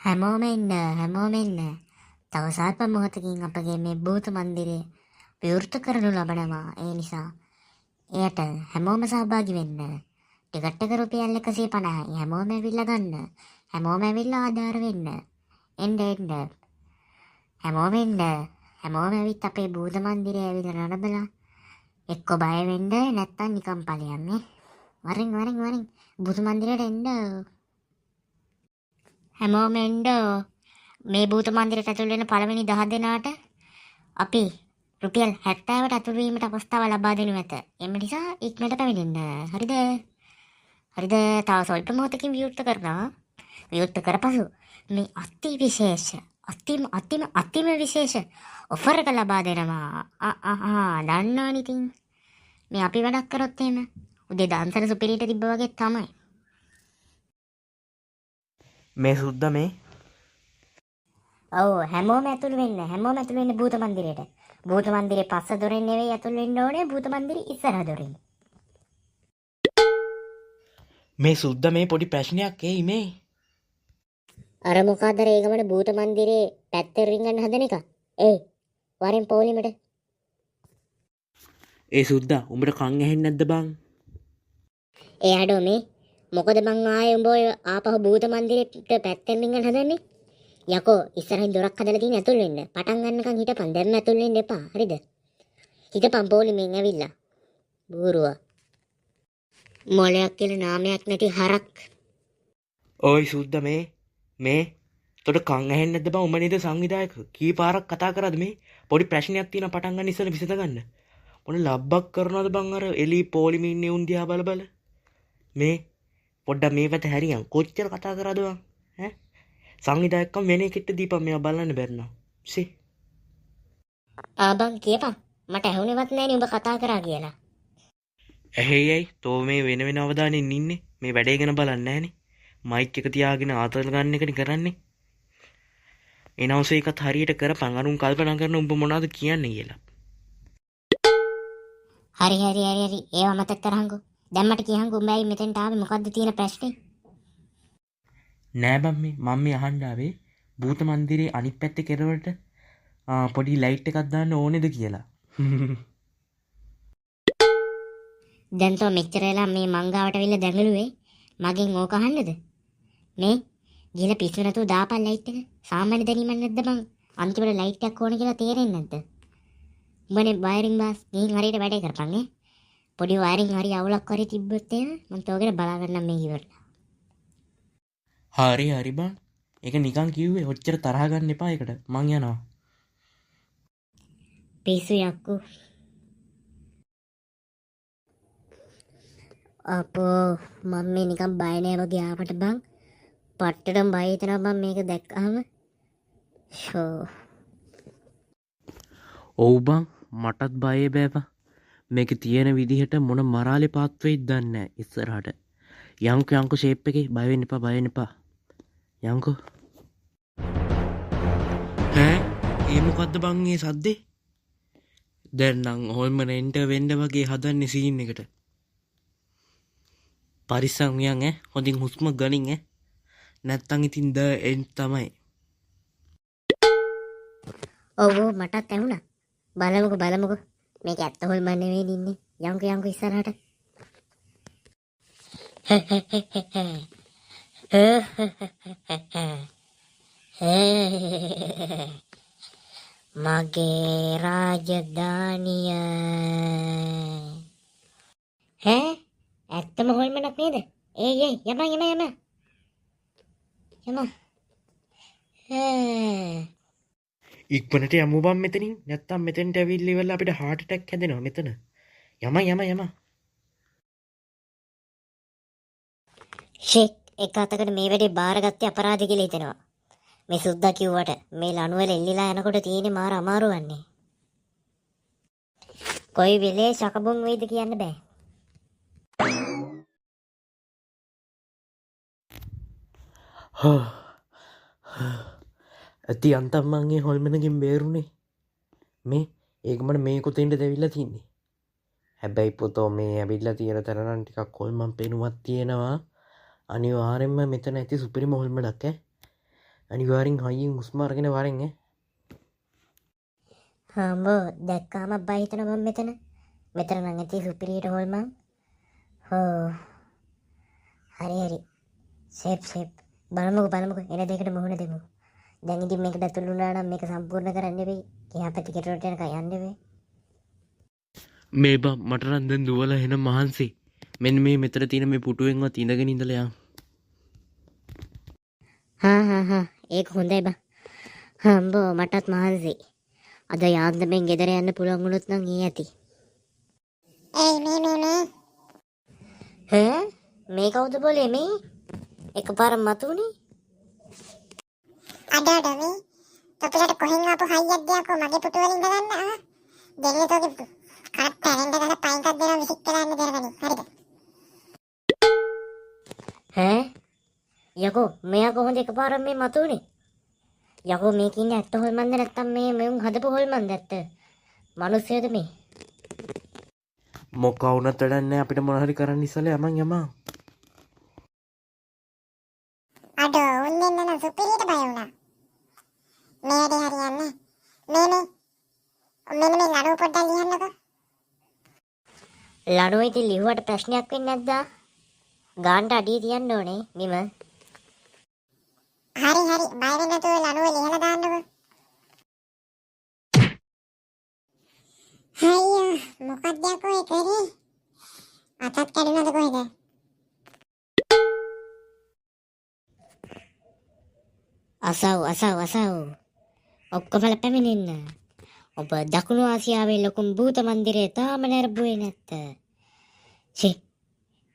හැමෝම එන්න. තව සල්ප මොහොතකින් අපගේ මේ භූත මන්දිරය විවෘත කරනු ලබනවා. ඒ නිසා එයට හැමෝම සහභාගී වෙන්න. ටිකට් එක රුපියල් 150යි. හැමෝම ඇවිල්ලා ගන්න. හැමෝම ඇවිල්ලා ආධාර වෙන්න. එන්න. හැමෝම එන්න. හැමෝම ඇවිත් අපේ භූත මන්දිරය ඇවිල්ලා නරඹලා එක්ක බය වෙන්න නැත්තම් නිකන් ඵලයන් නේ. වරින් භූත මන්දිරයට එන්න. හැමෝම එන්න. මේ භූත මන්දිරයට ඇතුල් වෙන පළවෙනි 10 දෙනාට අපි රුපියල් 70ට ඇතුල් වීමට අවස්ථාව ලබා දෙනු ඇත. එම නිසා ඉක්මනට පැමිණෙන්න. හරිද? තව සල්ප මොහොතකින් විවෘත කරනවා. විවෘත කරපසු මේ අතිම විශේෂ ඔෆර් එක ලබා දෙනවා. දන්නවනේ ඉතින්. මේ අපි වැඩක් කරොත් එහෙම උදේ දාන්සර සුපිරියට තිබ්බ වගේ තමයි. මේ සුද්ද මේ ඔව් හැමෝම ඇතුල් වෙන්න භූත මන්දිරයට. භූත මන්දිරේ පස්ස දොරෙන් නෙවෙයි ඇතුල් වෙන්න ඕනේ. භූත මන්දිරේ ඉස්සරහ දොරෙන්. මේ සුද්ද මේ පොඩි ප්‍රශ්නයක් එයි මේ. අර මොකද ඒ ගමන භූත මන්දිරේ පැත්තෙන් රින්ගන්න හදන එක. වරෙන් පොලිමට. ඒ සුද්ද උඹට කන් ඇහෙන්නේ නැද්ද බං? එයාඩෝ මේ මොකද මං ආයේ උඹ ඔය ආපහු භූත මන්දිරේට පැත්තෙන් රින්ගන්න හදන්නේ? යකෝ ඉස්සරහින් දොරක් හදලා තියෙන ඇතුල් වෙන්න. පටන් ගන්නකන් හිටපන්. දැම්ම ඇතුල් වෙන්න එපා. හරිද? හිටපන් පොලිමෙන් ඇවිල්ලා. බූරුවා. මොලයක් කියලා නාමයක් නැති හරක්. ඔයි සුද්ද මේ තොට කන් ඇහෙන්නේ නැද්ද බං? උඹ නේද සංවිධායක? කී පාරක් කතා කරාද මේ? පොඩි ප්‍රශ්නයක් තියෙනවා පටන් ගන්න ඉස්සෙල්ලා විසඳ ගන්න. මොන ලබ්බක් කරනවද බං අර එලි පොලිමේ ඉන්නේ උන් දිහා බල මේ පොඩ්ඩක් මේ පැත්ත හැරියන්. කොච්චර කතා කරාද බං? ඈ සංවිධායකකම් වෙන එකට දීපන් මේවා බලන්න බැරිනම්. සි. බං කියපන්. මට ඇහුනේවත් නෑනේ උඹ කතා කරා කියලා. ඇයි තෝ මේ වෙන අවධානයෙන් ඉන්නේ. මේ වැඩේ ගැන බලන්නේ නැහනේ. මයික් එක තියාගෙන ආතල් ගන්න එකනේ කරන්නේ. එනවස එකත් හරියට කරපන්. අරුන් කල්පනා කරන උඹ මොනවද කියන්නේ කියලා. හරි. ඒව මතක් කරහන්කෝ. දැන් මට කියහන්කෝ උඹ ඇයි මෙතෙන්ට ආවේ? මොකද්ද තියෙන ප්‍රශ්නේ? නෑ බම් මම මේ අහන්න ආවේ භූත මන්දිරේ අනිත් පැත්තේ කෙරවලට පොඩි ලයිට් එකක් දාන්න ඕනේද කියලා. දැන් තෝ මෙච්චර වෙලා මේ මංගාවට අවිල්ල දැඟලුවේ මගෙන් ඕක අහන්නද? මේ ගිහලා පිස්සු නැතුව දාපන් ලයිට් එක. සාමාන්‍ය දැනීමක් නැද්ද බං? අන්තිමට ලයිට් එකක් ඕන කියලා තේරෙන්නේ නැද්ද? උඹනේ වයරින් බාස් ගිහින් හරියට වැඩේ කරපන් ඈ. පොඩි වයරින් හරි අවුලක් හරි තිබ්බොත් එහෙම මම තෝගෙන බලා ගන්නම් මේ ඉවරලා. හරි බං. ඒක නිකන් කිව්වේ. ඔච්චර තරහ ගන්න එපා ඒකට. මං යනවා. පිස්සු යක්කු. අපෝ මම මේ නිකන් බය නෑ වගේ ආවට බං. පට්ටටම බය හිතෙනවා බං මේක දැක්කහම. ෂෝ. ඔව් බං මටත් බයේ බෑපා. මේක තියෙන විදිහට මොන මරාලේ පාත් වෙයිද දන්නේ නැහැ ඉස්සරහට. යංකෝ ෂේප් එකේ බය වෙන්න එපා. යංකෝ. ඒ මොකද්ද බං මේ සද්දේ? දැන් නම් හොල්මන එන්ටර් වෙන්න වගේ හදන්නේ සීන් එකට. පරිස්සම් වියන් හොඳින් හුස්ම ගනින් නැත්තම් ඉතින් ද එන් තමයි. ඔව් මටත් ඇහුණා. බලමුකෝ. මේක ඇත්ත හොල්මන් නෙවෙයි ඉන්නේ. යංකෝ ඉස්සරහට. මගේ රාජධානිය. ඇත්තම හොල්මනක් නේද? යම. ඉක්මනට යමු බං මෙතනින්. නැත්තම් මෙතෙන්ට ඇවිල්ලි ඉවරලා අපිට heart attack හැදෙනවා මෙතන. යම. ෂෙක් එක අතකට මේ වැඩේ බාරගත්තේ අපරාධ කියලා හිතෙනවා. මේ සුද්දා කිව්වට මේ ලණුවල එල්ලිලා යනකොට තියෙන්නේ මාර අමාරු වන්නේ. කොයි වෙලේ ශකබුන් වෙයිද කියන්න බෑ. ඇති අන්තම් මංගේ හොල්මනකින් බේරුණේ. මේ ඒකමට මේ කොතෙන්ට දැවිල්ලා තින්නේ. හැබැයි පොතෝ මේ ඇවිල්ලා තියෙන තරනම් ටිකක් හොල්මන් පෙනුමක් තියෙනවා. අනිවාර්යෙන්ම මෙතන ඇති සුපිරිම හොල්මනක් අනිවාර්යෙන් හයියෙන් හුස්ම අරගෙන වරෙන් ඈ. හම්බෝ දැක්කාම බය හිතනවා මම මෙතන නම් ඇති සුපිරියට හොල්මන්. හෝ හරි සේප් බලමුකෝ එන දෙකට මුහුණ දෙමු. දැන් ඉතින් මේක දැතුළු වුණා නම් මේක සම්පූර්ණ කරන්න වෙයි. එහා පැත්තේ කෙටරට යනකම් යන්න වෙයි. මේ බා මට නම් දැන් දුවලා එන මහන්සි. මෙන්න මේ මෙතන තියෙන මේ පුටුවෙන්වත් ඉඳගෙන ඉඳලා යන්. හා ඒක හොඳයි බා. හම්බෝ මටත් මහන්සි. අද යාන්තමෙන් ගෙදර යන්න පුළුවන් වුණොත් නම් ඊ ඇති. මේ කවුද બોලේ මේ? එකපාර මතුනේ. අඩ මේ තොපිලට කොහෙන් ආපු හයියක් දෙයක්ෝ මගේ පුටු වලින් ගන්න දෙන්නේ තෝගේ කරත් පැරෙන්න ගන්න පයින් එකක් දෙනවා විසික් කරලා යන්න දෙනවනේ හරිද යකෝ මෙයා කොහොමද එකපාර මේ මතුනේ? යකෝ මේක ඉන්නේ ඇත්ත හොල්මන්ද නැත්තම් මේ මෙවුන් හදපු හොල්මන්ද ඇත්ත? මිනිස්සුද මේ? මොකක් වුණත් වැඩක් නැහැ අපිට මොන හරි කරන්න ඉස්සෙල්ලා යමන්. අඩ උන්නේ නන සුපිරියට බය වුණා මේ වැඩේ හරියන්නේ මෙන්න මේ නඩුව පොඩ්ඩක් ලියන්නකෝ ලණුව ඉතින් ලිව්වට ප්‍රශ්නයක් වෙන්නේ නැද්දා? ගාන්ට අඩිය තියන්න ඕනේ නිම. හරි බය වෙන්න නැතුව ලණුව ලියලා දාන්නකෝ අයියෝ මොකක්ද යකෝ ඒ කරේ අතත් කැඩුනද කොහෙද අසව් ඔක්කොම පැමිණෙන්න. ඔබ දකුණු ආසියාවේ ලොකුම භූත මන්දිරය තාම නැරඹුවේ නැත්ත.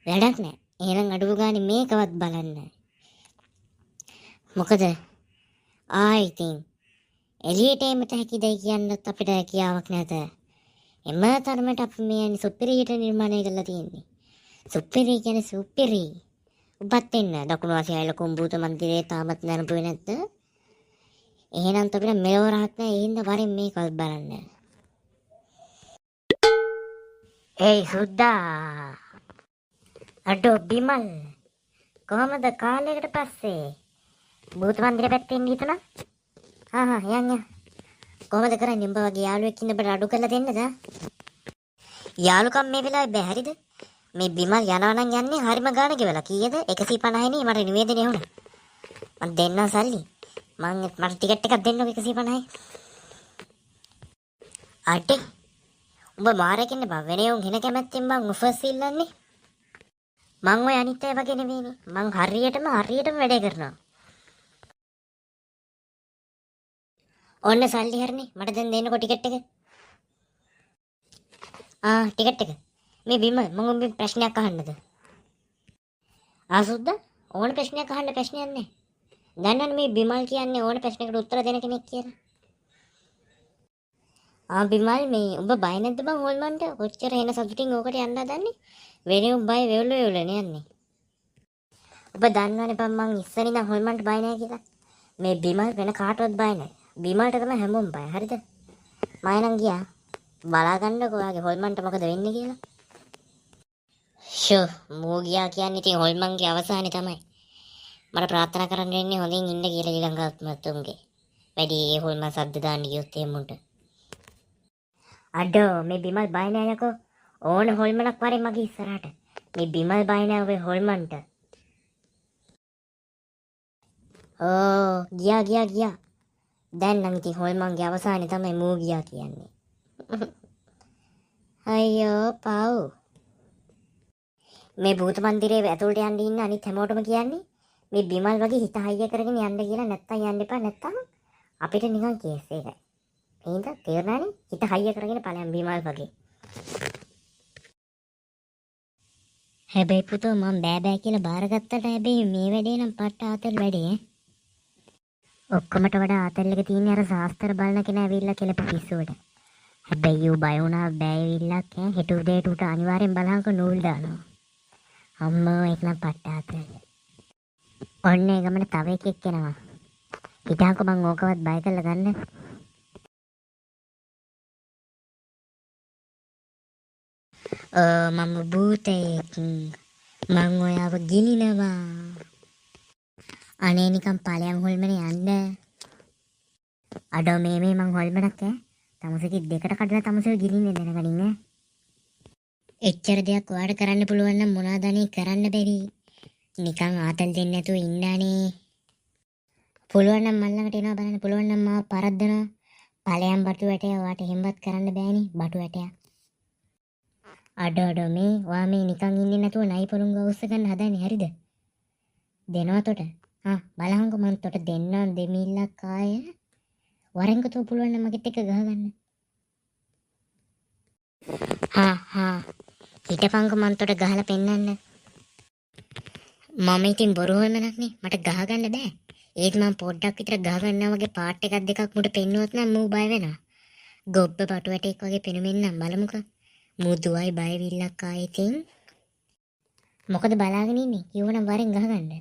වැඩක් නෑ. එහෙනම් අඩුව ගානේ මේකවත් බලන්න. මොකද ඉතින් එළියට එමට හැකිදයි කියන්නත් අපිට හැකියාවක් නැත. එම තරමට අපි මේ යන්නේ සුපිරියට නිර්මාණය කරලා තියෙන්නේ. සුපිරි කියන්නේ සුපිරි. ඔබත් එන්න දකුණු ආසියාවේ ලොකුම භූත මන්දිරය තාමත් නැරඹුවේ නැත්ද? එහෙනම් අපිට මෙලවරක් නෑ. ඒ හින්දා වරෙන් මේකවත් බලන්න. සුද්දා අඩෝ බිමල් කොහමද කාලයකට පස්සේ භූත මන්දිරය පැත්තේ ඉන්න හිතුණා? යන් කොහමද කරන්නේ? උඹ වගේ යාළුවෙක් ඉන්න බඩ අඩු කරලා දෙන්නද? යාළුකම් මේ වෙලාවේ බෑ හරිද? මේ බිමල් යනවා නම් යන්නේ හරිම ගාණ ගෙවලා. කීයද? 150 නේ මට නිවේදනය වුණා. මම දෙන්නම් සල්ලි. මට ටිකට් එකක් දෙන්නකො 150යි. අඩේ උඹ මාරකින්න බා වෙනේ උන් හෙන කැමැත්තෙන් මං ඔෆර්ස් ඉල්ලන්නේ. මං ඔය අනිත් අය වගේ නෙවෙයිනේ. මං හරියටම වැඩේ කරනවා. ඔන්න සල්ලි හරිනේ. මට දැන් දෙන්නකො ටිකට් එක. ටිකට් එක. මේ බිම මම උඹෙන් ප්‍රශ්නයක් අහන්නද? සුද්දා ඕන ප්‍රශ්නයක් අහන්න ප්‍රශ්නයක් නැහැ. දන්නවනේ මේ බිමල් කියන්නේ ඕන ප්‍රශ්නයකට උත්තර දෙන කෙනෙක් කියලා. බිමල් මේ උඹ බය නැද්ද බං හොල්මන්ට? කොච්චර එන සතුටින් ඕකට යන්න හදන්නේ? වෙනේ උඹ බය වෙවුලනේ යන්නේ. ඔබ දන්නවනේ බං මං ඉස්සර ඉඳන් හොල්මන්ට බය නැහැ කියලා. මේ බිමල් වෙන කාටවත් බය නැහැ. බිමල්ට තමයි හැමෝම බය. හරිද? මම නම් ගියා. බලා ගන්නකො ඔයාගේ හොල්මන්ට මොකද වෙන්නේ කියලා. මෝ ගියා කියන්නේ ඉතින් හොල්මන්ගේ අවසානේ තමයි. මට ප්‍රාර්ථනා කරන්න වෙන්නේ හොඳින් ඉන්න කියලා ඊළඟත් මතුන්ගේ. වැඩි ඒ හොල්මන් සද්ද දාන්න ගියොත් එමුන්ට. අඩෝ මේ බිමල් බය නෑ යකෝ. ඕන හොල්මනක් වරේ මගේ ඉස්සරහට. මේ බිමල් බය නෑ ඔය හොල්මන්ට. ගියා. දැන් නම් ඉතින් හොල්මන්ගේ අවසානේ තමයි මෝ ගියා කියන්නේ. අයියෝ පව්. මේ භූත මන්දිරේ ඇතුළට යන්න ඉන්න අනිත් හැමෝටම කියන්නේ මේ බිමල් වගේ හිත හයිය කරගෙන යන්න කියලා නැත්තම් යන්න එපා නැත්තම් අපිට නිකන් කේස් එකයි. එහෙනම් තේරුණානේ හිත හයිය කරගෙන ඵලයන් බිමල් වගේ. හැබැයි පුතෝ මම බෑ කියලා බාරගත්තට හැබැයි මේ වැඩේ නම් පට්ට ආතල් වැඩේ. ඔක්කොමට වඩා ආතල් එක තියෙන්නේ අර සාස්ත්‍ර බලන කෙනා ඇවිල්ලා කෙලපු පිස්සුවට. හැබැයි ඌ බය වුණා බෑවිල්ලක් හෙට උදේට උට අනිවාර්යෙන් බලහංක නූල් දානවා. අම්මෝ ඒක නම් පට්ට ආතල්. ඔන්න ඒ ගමන තව එකෙක් එනවා. හිතාකෝ මං ඕකවත් බය කරලා ගන්න. මම භූතයෙක්. මං ඔයාව ගිනිනවා. අනේ නිකන් ඵලයන් හොල්මනේ යන්න. අඩෝ මේ මං හොල්මනක් ඈ. තමුසෙකි දෙකට කඩලා තමුසෙව ගිලින්නේ දැනගනින් ඈ. එච්චර දෙයක් ඔයාලට කරන්න පුළුවන් නම් මොනවද අනේ කරන්න බැරි. නිකන් ආතල් දෙන්නේ නැතුව ඉන්නානේ. පුළුවන් නම් මල් ළඟට එනවා බලන්න. පුළුවන් නම් මාව පරද්දනවා. ඵලයන් බටු වැටේ ඔයාට එහෙමවත් කරන්න බෑනේ බටු වැටයක්. අඩෝ මේ ඔයා මේ නිකන් ඉන්නේ නැතුව නයි පොරුංග අවුස්ස ගන්න හදන්නේ හරිද? දෙනවා තොට. බලහන්කො මං තොට දෙන්නම් දෙමිල්ලක් ආය. වරෙන්ක තෝ පුළුවන් නම් මගෙත් එක්ක ගහගන්න. හිටපන්කො මං තොට ගහලා පෙන්නන්න. මම ඉතින් බොරු හොයමනක්නේ මට ගහගන්න බෑ. ඒත් මං පොඩ්ඩක් විතර ගහගන්නවා වගේ පාට් එකක් දෙකක් මුට පෙන්නුවොත් නම් මූ බය වෙනවා. ගොබ්බ බටු වැටෙක් වගේ පෙනුමෙන්නම් බලමුකෝ. මූ දුවයි බය විල්ලක් ආයේ ඉතින්. මොකද බලාගෙන ඉන්නේ? කිව්වනම් වරෙන් ගහගන්න.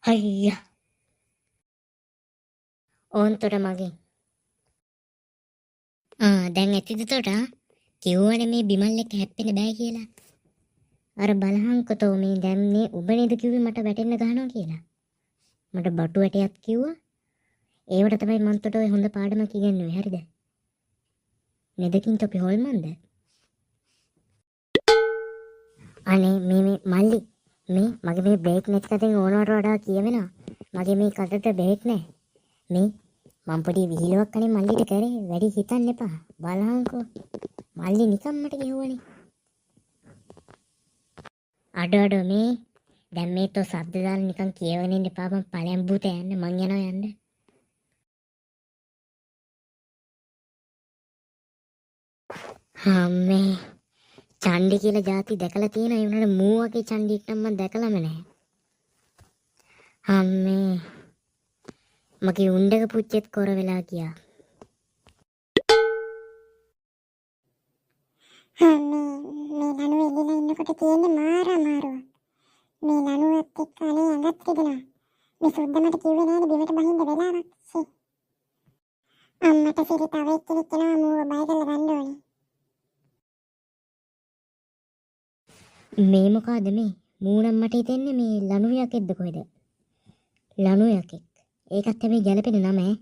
අයියා. ඕන්තර මගේ. දැන් ඇතිද තොට? කිව්වනේ මේ බිමල් එක්ක හැප්පෙන්න බෑ කියලා. අර බලහන්කොතෝ මේ දැන් මේ ඔබ නේද කිව්වේ මට වැටෙන්න ගහනවා කියලා. මට බටු වැටයක් කිව්වා. ඒවට තමයි මන් තොට ඔය හොඳ පාඩමක් ඉගෙනුවේ හරිද? නෙදකින් තොපි හොල්මන්ද? අනේ මේ මල්ලි මේ මගේ මේ බ්‍රේක් නැති කතෙන් ඕනවට වඩා කියවෙනවා. මගේ මේ කටට බ්‍රේක් නැහැ. මේ මම පොඩි විහිළුවක් කනේ මල්ලිට කරේ. වැඩි හිතන්න එපා. බලහන්කෝ. මල්ලි නිකන් මට කිව්වනේ. අඩ මේ දැන් මේ තෝ සද්ද දාලා නිකන් කියවගෙන ඉන්න එපා. මම ඵලයන් භූත යන්න මං යනවා යන්න. මේ චණ්ඩි කියලා જાති දැකලා තියෙන ඒ උනට මූ වගේ චණ්ඩියෙක් නම් මම දැකලම නැහැ. මේ මගේ උණ්ඩක පුච්චෙත් කොර වෙලා ගියා. මේ ලනුව එළිලා ඉන්නකොට තියෙන්නේ මාර අමාරුව. මේ ලනුවත් එක්ක අනේ ඇඟත් රිදෙනවා. මේ සුද්ද මට කිව්වේ නෑනේ බිමට බහින්න වෙලාවක්. අම්මට සිරි තව එක්කෙනෙක් එනවා මූව බය කරලා ගන්න ඕනේ. මේ මොකද මේ මූණම් මට හිතෙන්නේ මේ ලණු යකෙක්ද කොහෙද? ලණු යකෙක්. ඒකත් හැබැයි ගැලපෙන නම ඈ.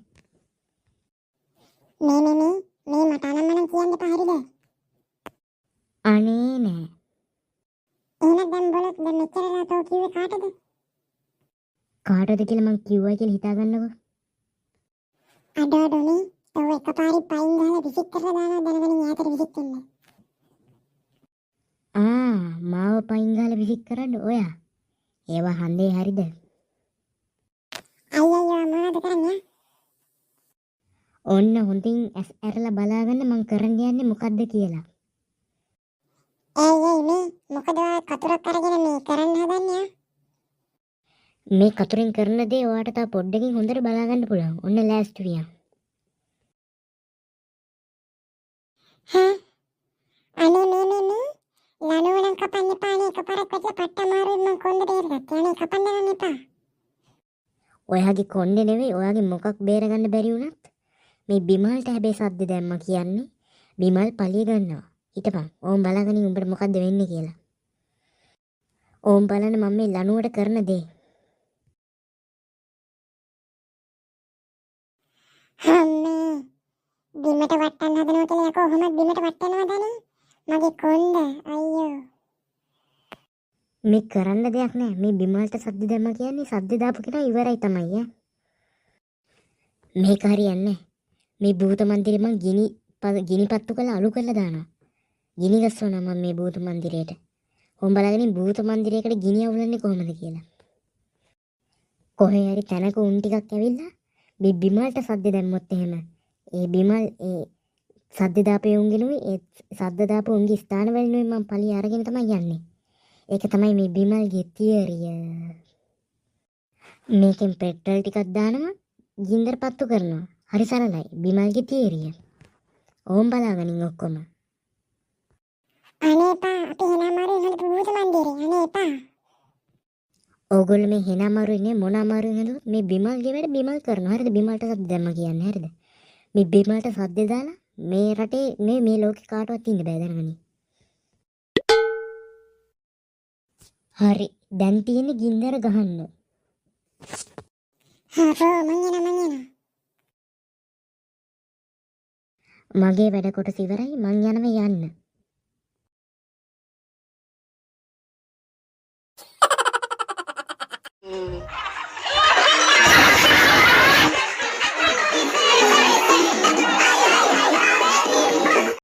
මේ මට අනම්මනම් කියන්න එපා හරිද? අනේ නෑ. එහෙනම් දැන් බලත් දැන් මෙච්චරලා තෝ කිව්වේ කාටද? කාටද කියලා මං කිව්වයි කියලා හිතාගන්නකෝ. අඩෝඩෝනේ තව එකපාරි පයින් ගහලා විසික් කරලා දානවා දැනගෙන යාතට විසික් වෙන්න. මාව පයින් ගහලා විසික් කරන්න ඔයා. ඒවා හන්දේ හරිද? අයියෝ මොනවද කරන්නේ? ඔන්න හොඳින් ඇස් ඇරලා බලාගන්න මං කරන්න යන්නේ මොකද්ද කියලා. මේ මොකද කතුරක් අරගෙන මේ කරන්න හදන්නේ? මේ කතුරෙන් කරන දේ ඔයාට තව පොඩ්ඩකින් හොඳට බලාගන්න පුළුවන්. ඔන්න ලෑස්ති වියන්. අනේ ලනුවනම් කපන්න එපා නේ එකපාරක් වැටිලා පට්ට අමාරුවෙන් මං කොන්ද බේරගත්තා. අනේ කපන්න නම් එපා. ඔයාගේ කොණ්ඩේ නෙවෙයි ඔයාගේ මොකක් බේරගන්න බැරි වුණත් මේ බිමල්ට හැබැයි සද්ද දැම්ම කියන්නේ බිමල් පලිය ගන්නවා. හිටපන්. ඕම් බලාගනින් උඹට මොකද්ද වෙන්නේ කියලා. ඕම් බලන්න මම මේ ලනුවට කරන දේ. බිමට වට්ටන්න හදනවා කියලා කොහොමද බිමට වට්ටනවද මගේ කොන්ද අයියෝ. මේ කරන්න දෙයක් නෑ. මේ බිමල්ට සද්ද දැම්ම කියන්නේ සද්ද දාපු කෙනා ඉවරයි තමයි ඈ. මේක හරියන්නේ. මේ භූත මන්දිරේ මං ගිනි පත්තු කරලා අලු කරලා දානවා. ගිනි ගස්සනවා මම මේ භූත මන්දිරේට. ඕම් බලාගෙන භූත මන්දිරයකට ගිනි අවුලන්නේ කොහොමද කියලා. කොහේ හරි තැනක උන් ටිකක් ඇවිල්ලා මේ බිමල්ට සද්ද දැම්මොත් එහෙම ඒ බිමල් ඒ සද්ද දාපේ උන්ගෙනුයි ඒ සද්ද දාපු උන්ගේ ස්ථාන වලිනුයි මම පලිය අරගෙන තමයි යන්නේ. ඒක තමයි මේ බිමල්ගේ තියරිය. මේකෙන් පෙට්‍රල් ටිකක් දානවා ගින්දර පත්තු කරනවා. හරි සරලයි බිමල්ගේ තියරිය. ඕම් බලාගනින් ඔක්කොම. අනේපා අපි හෙනමාරු ඉන්නද භූත මන්දිරේ අනේපා. ඕගොල්ලෝ මේ හෙනමාරු ඉන්නේ මොන අමාරු නේද? මේ බිමල්ගේ වැඩ බිමල් කරනවා. හරිද? බිමල්ට සද්ද දැම්ම කියන්නේ හරිද? මේ බිමල්ට සද්ද දාලා මේ රටේ මේ ලෝකේ කාටවත් ඉන්න බෑ දැනගනි. හරි. දැන් තියෙන්නේ ගින්දර ගහන්න. හරෝ මං යනවා. මගේ වැඩ කොටස ඉවරයි. මං යනවා යන්න.